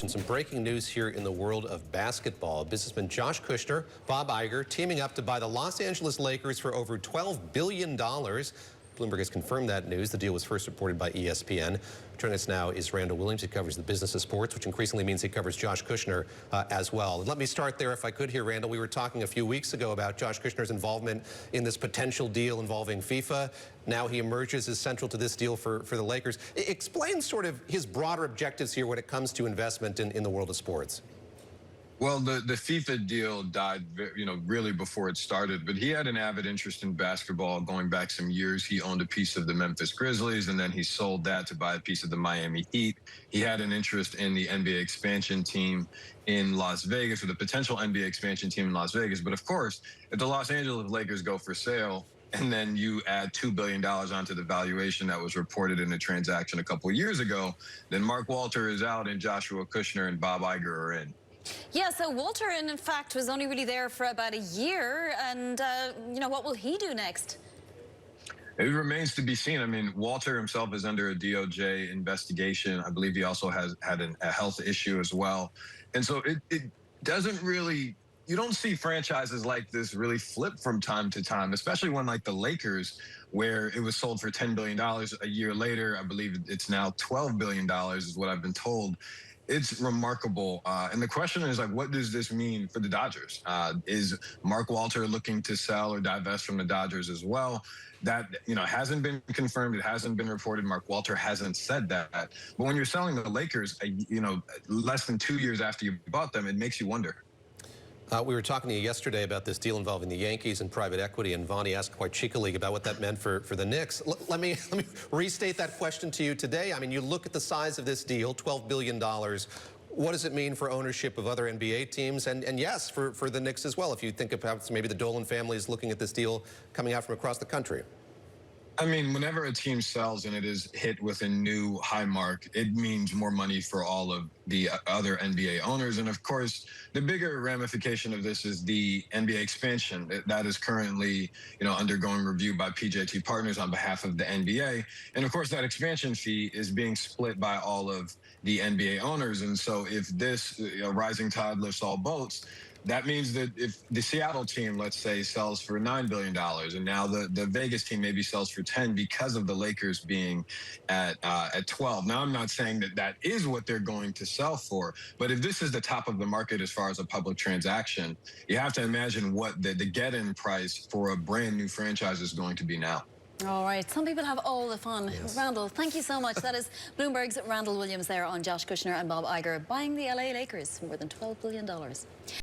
Some breaking news here in the world of basketball. Businessman Josh Kushner, Bob Iger teaming up to buy the Los Angeles Lakers for over $12 billion. Bloomberg has confirmed that news. The deal was first reported by ESPN. Joining us now is Randall Williams. He covers the business of sports, which increasingly means he covers Josh Kushner as well. And let me start there, if I could here, Randall. We were talking a few weeks ago about Josh Kushner's involvement in this potential deal involving FIFA. Now he emerges as central to this deal for the Lakers. Explain sort of his broader objectives here when it comes to investment in the world of sports. Well, the FIFA deal died, really before it started, but he had an avid interest in basketball going back some years. He owned a piece of the Memphis Grizzlies, and then he sold that to buy a piece of the Miami Heat. He had an interest in the NBA expansion team in Las Vegas, or the potential NBA expansion team in Las Vegas. But of course, if the Los Angeles Lakers go for sale, and then you add $2 billion onto the valuation that was reported in the transaction a couple of years ago, then Mark Walter is out and Joshua Kushner and Bob Iger are in. Yeah, so Walter, in fact, was only really there for about a year. And, what will he do next? It remains to be seen. I mean, Walter himself is under a DOJ investigation. I believe he also has had a health issue as well. And so it doesn't really, you don't see franchises like this really flip from time to time, especially one like the Lakers, where it was sold for $10 billion a year later. I believe it's now $12 billion is what I've been told. It's remarkable. And the question is, like, what does this mean for the Dodgers? Is Mark Walter looking to sell or divest from the Dodgers as well? That, hasn't been confirmed. It hasn't been reported. Mark Walter hasn't said that. But when you're selling the Lakers, less than 2 years after you bought them, it makes you wonder. We were talking to you yesterday about this deal involving the Yankees and private equity, and Vonnie asked quite cheekily about what that meant for the Knicks. Let me restate that question to you today. I mean, you look at the size of this deal, $12 billion. What does it mean for ownership of other NBA teams? And yes, for the Knicks as well, if you think about maybe the Dolan family is looking at this deal coming out from across the country. I mean, whenever a team sells and it is hit with a new high mark, it means more money for all of the other NBA owners. And of course, the bigger ramification of this is the NBA expansion that is currently, undergoing review by PJT Partners on behalf of the NBA. And of course, that expansion fee is being split by all of the NBA owners. And so if this rising tide lifts all boats, that means that if the Seattle team, let's say, sells for $9 billion, and now the Vegas team maybe sells for 10 because of the Lakers being at 12. Now, I'm not saying that that is what they're going to sell for, but if this is the top of the market as far as a public transaction, you have to imagine what the get-in price for a brand new franchise is going to be now. All right. Some people have all the fun. Yes. Randall, thank you so much. That is Bloomberg's Randall Williams there on Josh Kushner and Bob Iger buying the LA Lakers for more than $12 billion.